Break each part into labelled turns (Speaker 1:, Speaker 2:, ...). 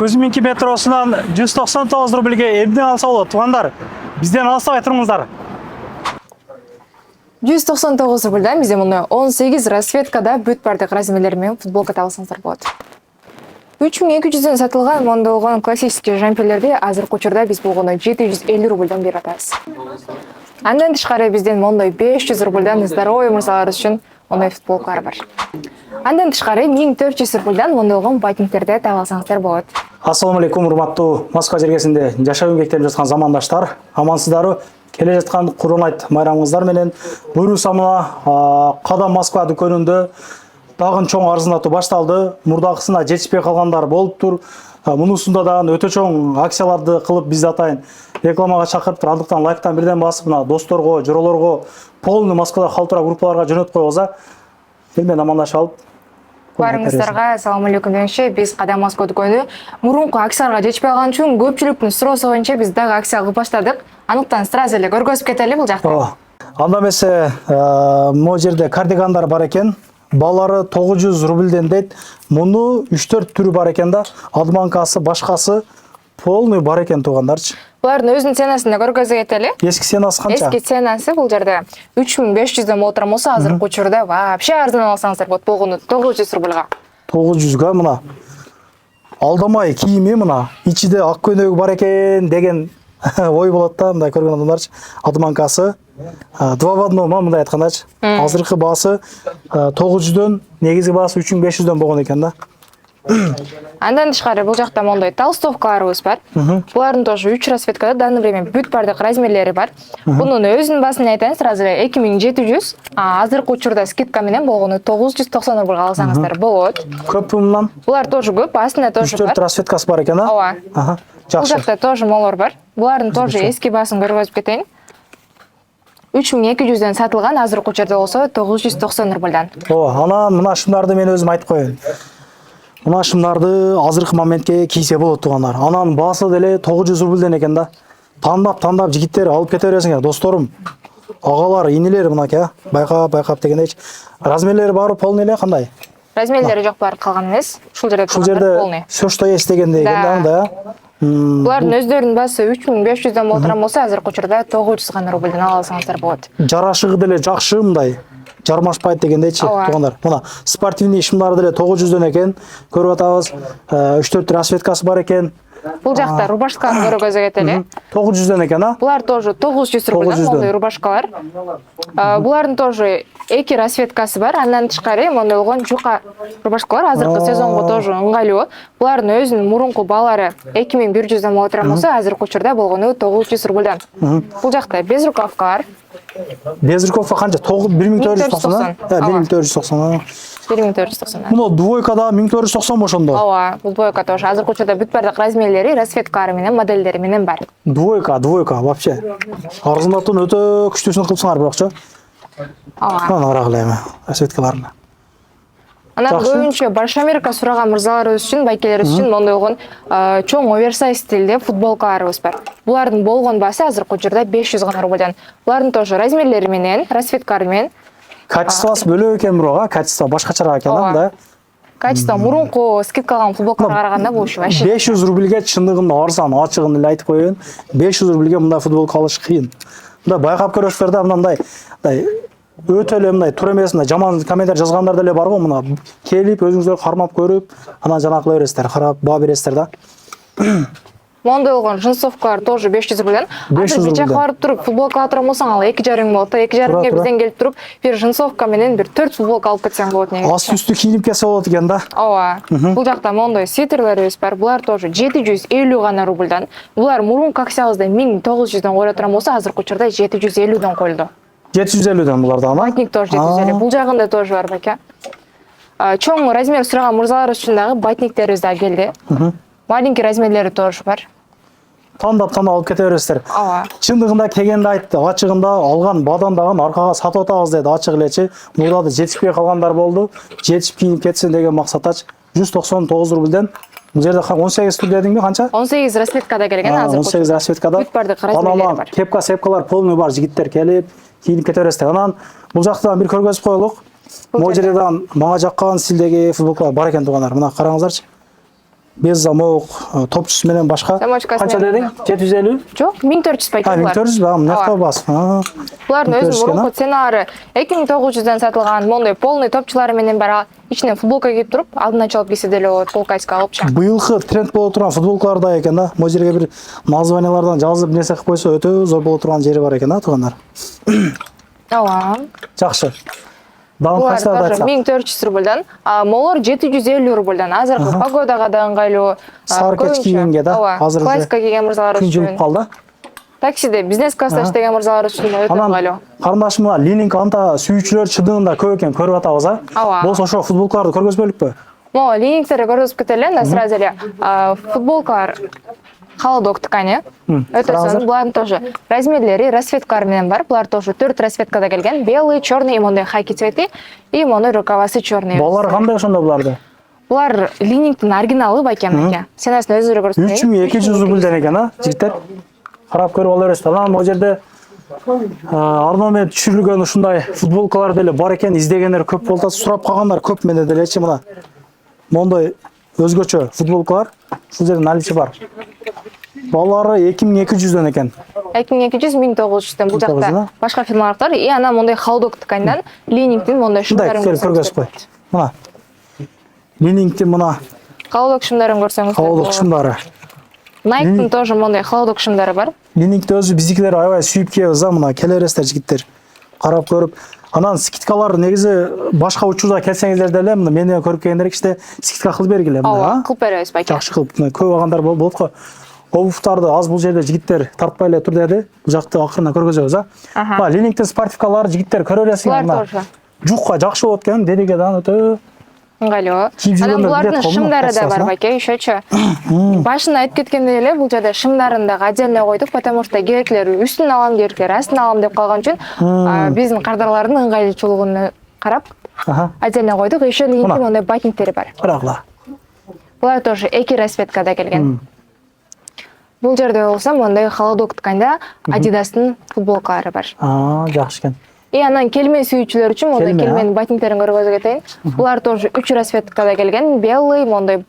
Speaker 1: Көзминки метросынан 199 рубльге эмне алса болот, туугандар? Бизден алсабай туруңуздар.
Speaker 2: 199 рубльдан бізде мұны 18 расцветкада бүт бардық размерлермен футболка табылсаңыздар болады. 3200-ден сатылған мондолған классический жамперлерде азыркы учурда биз болгону 750 рубльдан берип атабыз. Андан тышкары бизден мондой 500 рубльдан здоровый мырзалар үчүн оңой футболкалар бар. Андан тышкары 1400 рубльдан мондолгон батниктерде таба алсаңыздар болот.
Speaker 1: Ассаламу алейкум, урматтуу Москва жергесинде жашап эмгектенип жаткан замандаштар. Амансыздарбы? Келе жаткан Курбан айт майрамыңыздар менен буюрса мына Кадам Москва дүкөнүндө дагы чоң арзандатуу башталды. Мурдагысына жетишпей калгандар болуптур. Мунусунда дагы өтө чоң акцияларды кылып бизди атайын рекламага чакырып, андыктан лайктан бирден басып, мына досторго, жоролорго, полный Москвада калтыра группаларга жөнөтүп койгуза. Келмен амандашып алып.
Speaker 2: Барыңыздарга салам алейкум дегенче биз Кадам Москва дүкөнү мурунку акцияларга жетишпей калган үчүн көпчүлүктүн суроосу боюнча биз дагы акция кылып баштадык. Андыктан сразу эле көргөзүп кетели бул жакта.
Speaker 1: Анда эмесе могу жерде кардигандар бар экен. Балары 900 рубльден дейт. Муну 3-4 түрү бар экен да. Адманкасы, башкасы полный бар экен туугандарчы.
Speaker 2: Булардын өзүнүн ценасын да көргөзүп кетели.
Speaker 1: Эски ценасы канча?
Speaker 2: Эски ценасы бул жерде 3500дөн болот болсо, азыркы учурда вообще арзан алсаңыздар болот. Болгону 900 рубльга.
Speaker 1: 900га мына. Алдамай кийими мына. Ичиде ак көнөгү бар экен деген ой болот да, мындай көргөн адамдарчы. Адманкасы 2 в 1 мындай айткандачы. Азыркы баасы 900дөн, негизги баасы 3500дөн болгон экен да.
Speaker 2: Андан тышкары бул жакта мондой толстовкаларыбыз бар. Булардын тоже 3 расцветкада данный время бүт бардык размерлери бар. Бунун өзүнүн баасын айтайын, сразу 2700, азыркы учурда скидка менен болгону 990 рубльга алсаңыздар болот.
Speaker 1: Көп мындан?
Speaker 2: Булар тоже көп, астында тоже бар.
Speaker 1: 4 расцветкасы бар экен, а?
Speaker 2: Ооба. Бул
Speaker 1: Жакшы.
Speaker 2: жакта тоже молор бар. Булардын тоже эски баасын көргөзүп кетейин. 3200ден сатылган, азыркы учурда болсо 990 рубльдан.
Speaker 1: Анан мына шымдарды мен өзүм айтып коеюн. Мына шымдарды азыркы моментке кийсе болот туугандар. Анан баасы деле 900 рубльден экен да. Тандап жигиттер алып кете бересиңер, досторум. Агалар, инилер мынаке, байкап дегендейчи. Размерлери баары полный эле кандай?
Speaker 2: Размерлери жок бар калган эмес. Ушул жерде полный.
Speaker 1: Всё что есть дегендей экен да.
Speaker 2: Булардын өздөрүнүн баасы 3500ден болот болсо, азыркы учурда 900 гана рубльден ала алсаңыздар болот.
Speaker 1: Жарашыгы деле жакшы мындай. Жармашпайт дегендейчи туугандар. Мына спортивный шымдары деле 900дөн экен. Көрүп атабыз. 3-4 расцветкасы бар экен.
Speaker 2: Бул жакта рубашканы көргөзүп кетели.
Speaker 1: 900дөн экен, а?
Speaker 2: Булар тоже 900 рубльдан мондой рубашкалар. Булардын тоже эки расцветкасы бар. Андан тышкары мондой болгон жука рубашкалар азыркы сезонго тоже ыңгайлуу. Булардын өзүнүн мурунку баалары 2100дөн болот болсо, азыркы учурда болгону 900 рубльдан. Бул жакта без рукавкалар.
Speaker 1: Без рукавка канча? 1490. 1490.
Speaker 2: 1490.
Speaker 1: Муну двойкада 1490 ошондо.
Speaker 2: Ооба, бул двойка тоже азыркы учурда бүт бардык размерлери, расцветкалары менен, модельдери менен бар.
Speaker 1: Двойка вообще. Арзандатууну өтө күчтүүсүн кылыпсыңар бирокчу.
Speaker 2: Ооба.
Speaker 1: Анагыраак эле эми расцветкаларына.
Speaker 2: Анан көбүнчө Баш Америка сураган мырзаларыбыз үчүн, байкелерибиз үчүн мондой болгон чоң оверсайз стилде футболкаларыбыз бар. Булардын болгон баасы азыркы учурда 500 гана рубльдан. Булардын тоже размерлери менен, расцветкалары менен.
Speaker 1: Качествосы бөлөк экен бирок, качество башкачараак экен да.
Speaker 2: Качество мурунку скидкалган футболкаларга караганда бул вообще
Speaker 1: 500 рубльге чындыгында арзан, ачыгын эле айтып коеюн. 500 рубльге мындай футболка алыш кыйын. Мындай байкап көрөсүздөр да, мындай өтө эле мындай тура эмес, мындай жаман комментарий жазгандар деле бар го, мына келип өзүңүздөр кармап көрүп, анан жана кыла бересиздер, карап баа бересиздер да.
Speaker 2: мондой болгон джинсовкалар тоже 500 рубльдан. Азыр бир жака барып туруп футболка алып болсоң, ал 2,5 болот. 2,5ге бизден келип туруп, бир джинсовка менен бир 4 футболка алып кетсең болот негизи.
Speaker 1: Асты үстү кийинип келсе болот экен да.
Speaker 2: Ооба. Бул жакта мондой свитерлерибиз бар. Булар тоже 750 гана рубльдан. Булар мурунку акциябызда 1900дөн коюла турган болсо, азыркы учурда 750дөн коюлду.
Speaker 1: 750дөн буларда ана.
Speaker 2: Батник тоже 750. Бул жагында тоже бар бака. Чоң размер сураган мырзалар үчүн дагы батниктерибиз да келди. Маленький размерлери тоже бар.
Speaker 1: Тандап алып кете бересиздер.
Speaker 2: Ооба.
Speaker 1: Чындыгында келгенде айтты, ачыгында алган бадандаган аркага сатып атабыз деди, ачык элечи. Мурда да жетишпей калгандар болду. Жетип кийинип кетсин деген максаттачы 199 рубльден. Бул жерде 18 түр дедиңби, канча?
Speaker 2: 18 расцветкада келген, азыр
Speaker 1: 18 расцветкада.
Speaker 2: Бүт бардык размерлери бар.
Speaker 1: Кепка-сепкалар полный бар, жигиттер келип, кийинип кете бересиздер. Анан бул жактан бир көргөзүп коелук. Могу жерден мага жаккан стилдеги футболкалар бар экен туугандар. Мына караңыздарчы. без замок, топчусу менен башка.
Speaker 2: Замочкасы
Speaker 1: Канча
Speaker 2: менен.
Speaker 1: дедиң? 750?
Speaker 2: Жок, 1400 пайка булар.
Speaker 1: 1400 ба? Мынакта бас.
Speaker 2: Булардын өзүнүн мурунку сценары 2900дөн сатылган мондой полный топчулары менен бар. Ичинен футболка кийип туруп, алдын ачалып кийсе деле болот, полкайска алып чыгып.
Speaker 1: Быйылкы тренд боло турган футболкалар да экен да. Могу жерге бир названиялардан жазып нерсе кылып койсо өтө зор боло турган жери бар экен да, туугандар.
Speaker 2: Ооба.
Speaker 1: Жакшы. Дагы
Speaker 2: Булар
Speaker 1: кайсыларды
Speaker 2: тоже
Speaker 1: айтсак?
Speaker 2: 1400 рубльдан, молор 750 рубльдан. Азыркы погодага да ыңгайлуу.
Speaker 1: Сары кеч кийгенге да, азыр
Speaker 2: классика кийген мырзалар
Speaker 1: күн жылып
Speaker 2: үчүн.
Speaker 1: калды.
Speaker 2: Таксиде бизнес класста иштеген мырзалар үчүн өтө
Speaker 1: Анан
Speaker 2: ыңгайлуу.
Speaker 1: карындашым мына Ленинг анта сүйүүчүлөр чыдыгында көп экен, көрүп атабыз а.
Speaker 2: Ооба.
Speaker 1: Болсо ошо футболкаларды көргөзбөлүкпү?
Speaker 2: Мо линингтерди көргөзүп кетели, анда сразу эле футболкалар холодок ткани. Өтө сонун. Булардын тоже размерлери, расцветкалары менен бар. Булар тоже 4 расцветкада келген. Белый, черный и мондай хаки цвети. И мондай рукавасы черный.
Speaker 1: Балалар кандай ошондо буларды?
Speaker 2: Булар линингтин оригиналы байкем экен. Сенасын өзүрө көрсөтөйүн.
Speaker 1: 3200 рубльден экен а, жигиттер. Карап көрүп ала бересиз. Анан могу жерде арноо менен түшүрүлгөн ушундай футболкалар деле бар экен, издегендер көп болду, сурап калгандар көп менде делечи мына. Мондой өзгөчө футболкалар ушул жерде наличи бар. Балалары 2200дөн экен.
Speaker 2: 2200 1900дөн бул
Speaker 1: 1900
Speaker 2: жакта
Speaker 1: да?
Speaker 2: башка фирмалар. И анан мондай холодок ткандан линингтин мондай
Speaker 1: Мындай
Speaker 2: шумдарын
Speaker 1: келип көргөзүп кой. Мына. Ленингтин мына
Speaker 2: холодок шумдарын көрсөңүздөр.
Speaker 1: холодок шумдары.
Speaker 2: Nike'тын тоже мондай холодок шумдары бар.
Speaker 1: Ленингти өзү биздикилер аябай сүйүп кийебиз а, мына келе бересиздер жигиттер. Карап көрүп. Анан скидкалар негизи башка учурда келсеңиздер деле мына мени көрүп келгендер кичине скидка кылып бергиле мына.
Speaker 2: Ооба, кылып беребиз байке.
Speaker 1: Жакшы кылып, көп алгандар болот го. Обувтарды аз бул жерде жигиттер тартпай эле тур деди. Бул жакты акырына көргөзөбүз а. Мына Ленингтин спортивкалары жигиттер көрө бересиңер
Speaker 2: Булар
Speaker 1: мына.
Speaker 2: тоже.
Speaker 1: Жукка жакшы болот экен, дедиге да өтө
Speaker 2: Ыңгайлуу.
Speaker 1: Кийип жүргөндөр
Speaker 2: Анан булардын
Speaker 1: билет колуна,
Speaker 2: шымдары да бар
Speaker 1: кассасына.
Speaker 2: байке, ишечи. Башында айтып кеткендей эле бул жерде шымдарын да отдельно койдук, потому что керектилер үстүн алам, керектилер астын алам деп калган үчүн биздин кардарлардын ыңгайлуучулугун карап отдельно койдук. Еще линейки мондай ботинктери бар.
Speaker 1: Карагыла.
Speaker 2: Булар тоже эки расцветкада келген. Бул жерде болсо мондай холодок тканда Adidas'тын футболкалары бар.
Speaker 1: Жакшы экен.
Speaker 2: И анан келме сүйүүчүлөр үчүн мондай келменин ботинктерин көргөзүп кетейин. Булар тоже 3 расцветкада келген, белый, мондай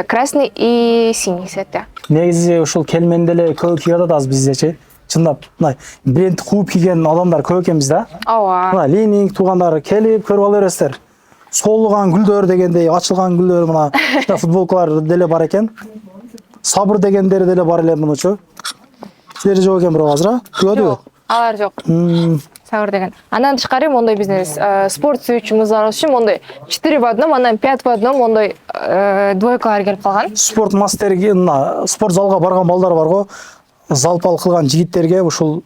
Speaker 2: красный и синий цветте.
Speaker 1: Негизи ушул келмени деле көп кийип атабыз биздечи. Чындап, мына бренд кууп кийген адамдар көп экен бизде.
Speaker 2: Ооба.
Speaker 1: Мына Ленинг туугандары келип көрүп ала бересиздер. Солуган гүлдөр дегендей, ачылган гүлдөр мына футболкалар деле бар экен. Сабыр дегендери деле бар эле мунучу. Силер жок экен бирок азыр, көрдүбү?
Speaker 2: Алар жок. Сабыр деген. Анан тышкары мондай бизнес спорт сүйүүчү мырзалар үчүн мондай 4 в одном, анан 5 в одном мондай двойкалар келип калган.
Speaker 1: Спорт мастерге, мына спорт залга барган балдар бар го. Залпал кылган жигиттерге ушул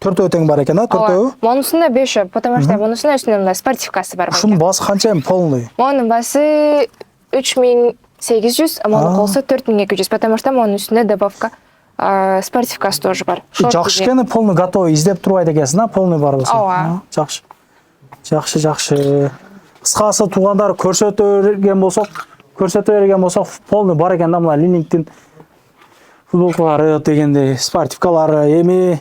Speaker 1: төртөө тең бар экен, төртөө.
Speaker 2: Монусунда 5, потому что монусунда үстүнө мындай спортивкасы бар.
Speaker 1: Ушунун баасы канча эми полный?
Speaker 2: Монун баасы 3800, а монун колсо 4200, потому что монун үстүнө добавка спортивкасы тоже бар.
Speaker 1: Жакшы экен, полный готовый издеп турбайт экенсиң, а, полный бар болсо.
Speaker 2: Ооба.
Speaker 1: Жакшы. Жакшы. Кыскасы туугандар көрсөтө берген болсок, полный бар экен да, мына Ленингтин футболкалары дегендей, спортивкалары эми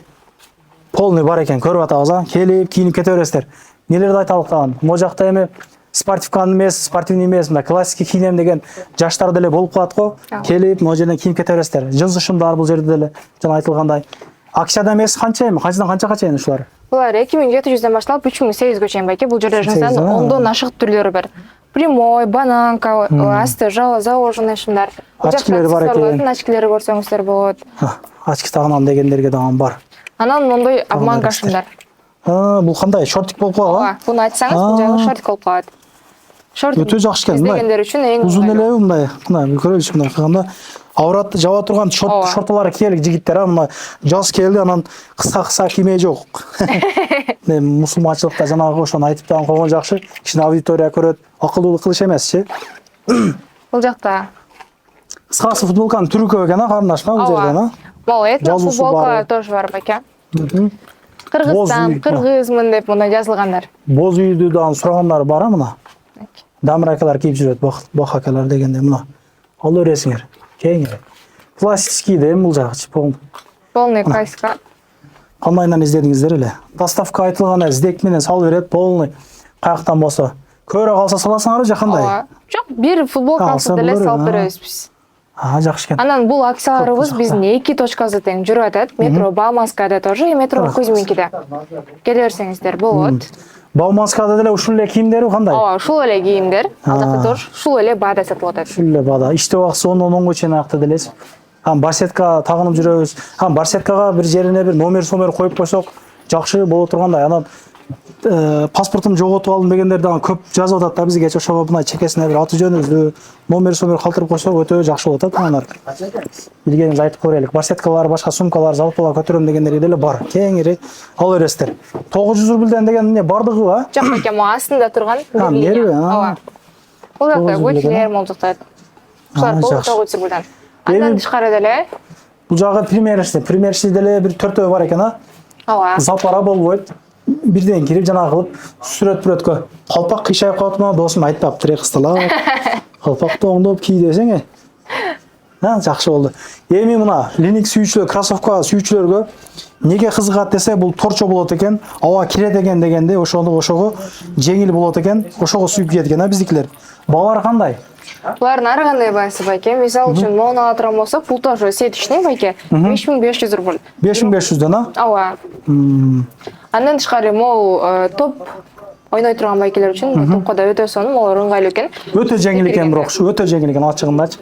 Speaker 1: полный бар экен, көрүп атабыз а. Келип, кийинип кете бересиздер. Нелерди айталык тагын? Могу жакта эми спортивканы эмес, спортивный эмес, мына классикий кийинем деген жаштар деле болуп калат го. Келип, могу жерден кийинип кете бересиздер. Жынсы шымдар бул жерде деле жана айтылгандай. Акчада эмес канча эми? Канчадан канчага чейин ушулар?
Speaker 2: Булар 2700дөн башталып 3800га чейин байке. Бул жерде жыныстын 10дон ашык түрлөрү бар. Прямой, бананка, асты, заложенный шымдар.
Speaker 1: Очкилери бар экен.
Speaker 2: Очкилери көрсөңүздөр болот.
Speaker 1: Очки тагынан дегендерге дагы бар.
Speaker 2: Анан мондай обманка шымдар.
Speaker 1: Бул кандай? Шортик болуп калат, а?
Speaker 2: Буну айтсаңыз, бул жагы шортик болуп калат.
Speaker 1: Өтө жакшы экен.
Speaker 2: Издегендер үчүн эң
Speaker 1: узун эле мындай, мына көрөлүчү мындай кылганда авратты жаба турган шорталары киелик жигиттер, а мына жаз келди, анан кыска кийме жок. Мусулманчылыкта жанагы ошону айтып дагы койгон жакшы. Кичине аудитория көрөт, акылдуулук кылыш эмесчи.
Speaker 2: Бул жакта
Speaker 1: Кыскасы футболканын түрү көп экен, а карындашма бул жерден, а?
Speaker 2: Молодец, футболка тоже бар байке. Кыргызстан, кыргызмын деп мына жазылгандар.
Speaker 1: Боз үйдү дагы сурагандар бар, мына. Дамир акалар кийип жүрөт, бак акалар дегенде мына. Ала бересиңер. Кеңири. Классический да бул жагычы,
Speaker 2: полный классика.
Speaker 1: Кандайынан издедиңиздер эле? Доставка айтылганда издек менен салып берет, полный. Каяктан болсо. Көрө калса саласыңарбы же кандай?
Speaker 2: Жок, бир футболканы деле салып беребиз биз.
Speaker 1: Жакшы экен.
Speaker 2: Анан бул акцияларыбыз биздин 2 точкасы тең жүрүп атат. Метро Бауманскада тоже, и метро Кузьминкиде. Келе берсеңиздер болот.
Speaker 1: Бауманскада деле ушул эле кийимдери кандай?
Speaker 2: Ооба, ушул эле кийимдер. Ал жакта тоже ушул эле баада сатылып атат.
Speaker 1: Ушул эле баада. Иштеп акысы 10-10 чейин акты делесиз. Барсетка тагынып жүрөбүз. Барсеткага бир жерине бир номер коюп койсок, жакшы боло тургандай. Анан паспортун жоготуп алдым дегендер дагы көп жазып атат да бизге. Ошого мына чекесине бир аты жөнүбүздү, номер калтырып койсок өтө жакшы болот да. Анар билгенибизди айтып көрөлүк. Барсеткалар, башка сумкалар, залпалар көтөрөм дегендер деле бар. Кеңири ала бересиздер. 900 рубльден деген эмне бардыгы ба?
Speaker 2: Жок экен, могу астында турган.
Speaker 1: Нерби?
Speaker 2: Ооба. Бул жакта көчлөр молжуктайт. Ушулар болот 900 рубльдан. Андан тышкары деле
Speaker 1: бул жагы примерчи деле бир 4 бар экен, а?
Speaker 2: ооба.
Speaker 1: Залпара болбойт. Бирден кирип жана кылып сүрөткө. Калпак кыйшайып калат мына досум айтпаптыр, кысталап. Калпакты оңдоп ки десең. Жакшы болду. Эми мына леник сүйүүчүлөр, кроссовка сүйүүчүлөргө неге кызыгат десе, бул торчо болот экен, аба кирет экен дегенде ошого жеңил болот экен, ошого сүйүп киет экен биздикилер. Баалар кандай?
Speaker 2: Булардын ар кандай баасы байке. Мисалы үчүн моуну ала турган болсок, бул тоже сетичный байке. 5500 рубль. 5500дөн, а?
Speaker 1: Ооба.
Speaker 2: Андан тышкары могу топ ойной турган байкелер үчүн топко да өтө сонун, алар ыңгайлуу экен.
Speaker 1: Өтө жеңил экен, бирок өтө жеңил экен ачыгындачы.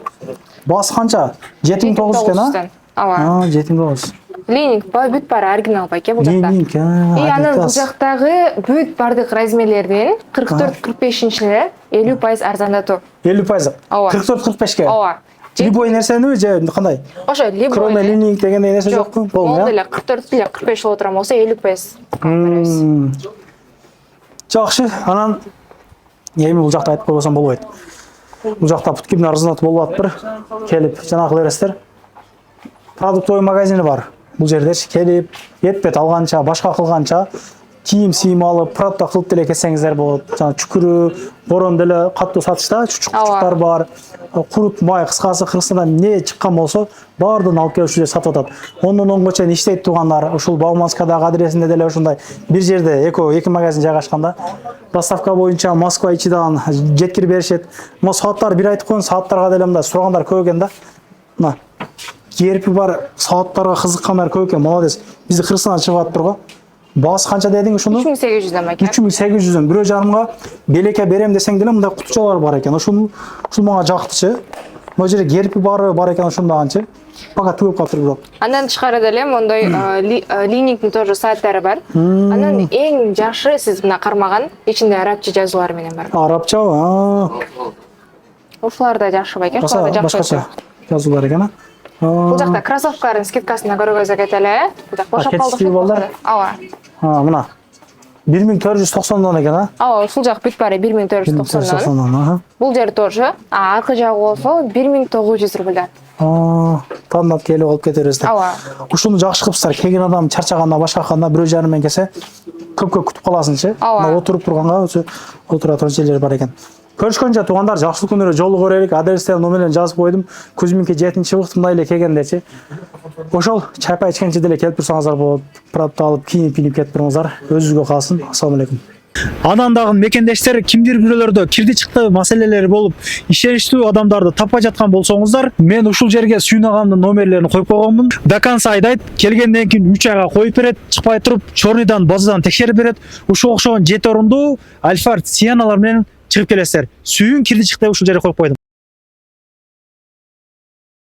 Speaker 1: Баасы канча? 7900 экен, а?
Speaker 2: Ооба.
Speaker 1: 7900.
Speaker 2: Ленинг бүт баары оригинал байке бул жакта.
Speaker 1: Ленинг,
Speaker 2: И анан бул жактагы бүт бардык размерлердин 44-45-лер 50% арзандатуу.
Speaker 1: 50%? 44-45ке?
Speaker 2: Ооба.
Speaker 1: Любой нерсени же кандай?
Speaker 2: Ошо любой.
Speaker 1: Кроме ленинг дегендей нерсе жокпу?
Speaker 2: Болду эле 44-45 боло турган болсо 50% беребиз.
Speaker 1: Жакшы. Анан эми бул жакта айтып койбосом болбойт. Бул жакта Putkib'nin арзандатуу болуп атыптыр. Келип жанагы бересиздер. Продуктовый магазини бар. Бул жердечи келип, этпет алганча, башка кылганча кийим алып, продукт кылып деле кетсеңиздер болот. Жана чүкүрү, борон деле каттуу сатышта, чучуктар бар. Курут май, кыскасы Кыргызстандан не чыккан болсо, баардыгын алып келип ушул жерде сатып атат. 10-10 чейин иштейт тургандар, ушул Бауманскадагы адресинде деле ошондой бир жерде эки магазин жайгашканда. Доставка боюнча Москва ичидан жеткирип беришет. Мо сааттар бир айтып коюн, сааттарга деле мындай сурагандар көп экен да. Мына керпи бар, сааттарга кызыккандар көп экен, молодец. Бизди Кыргызстандан чыгып атыптыр го. Баасы канча дедиң ушуну?
Speaker 2: 3800дөн байке.
Speaker 1: 3800дөн. 1,5 белекке берем десең деле мындай кутучалар бар экен. Ушул мага жактычы. Могу жерде керпи бар экен ошондагынчы. Пока түгөп калыптыр бирок.
Speaker 2: Андан тышкары деле мондой Ленинктин тоже сайттары бар. Анан эң жакшы сиз мына кармаган ичинде арабча жазуулар менен бар.
Speaker 1: Арабча?
Speaker 2: Ушулар да жакшы байке. Ушулар да жакшы.
Speaker 1: Башкача жазуулар экен, а?
Speaker 2: Бул жакта кроссовкалардын скидкасына көргөзө кетели. Бул жак бошоп калды. Ооба.
Speaker 1: Мына 1490дон экен, а?
Speaker 2: Ооба, ушул жак бүт баары 1490дон. Бул жер тоже, аркы жагы болсо 1900 рубльдан.
Speaker 1: Тандап келип алып кетерсиздер.
Speaker 2: Ооба.
Speaker 1: Ушуну жакшы кылыпсыздар. Келген адам чарчаганда, башкаканда 1,5 менен келсе, көп күтүп каласыңчы. Мына отуруп турганга өзү отура турган жерлер бар экен. Көрүшкөнчө туугандар, жакшылык күнүнө жолу көрөлүк. Адрестен номерлерин жазып койдум. Кузьминки 7-бут мындай эле келгендечи. Ошол чайпай ичкенче деле келип турсаңыздар болот. Продукт алып, кийинип кетип туруңуздар. Өзүңүзгө калсын. Ассалам алейкум. Анан дагы мекендештер кимдир бирөөлөрдө кирди чыкты маселелери болуп, ишеничтүү адамдарды таппай жаткан болсоңуздар, мен ушул жерге Сүйүн агамдын номерлерин коюп койгонмун. До конца айдайт, келгенден кийин 3 айга коюп берет, чыкпай туруп, чорныйдан, базадан текшерип берет. Ушул окшогон 7 орундуу Альфард Сианалар менен чыгып келесиздер. Сүйүн кирди чыкты ушул жерге коюп койдум.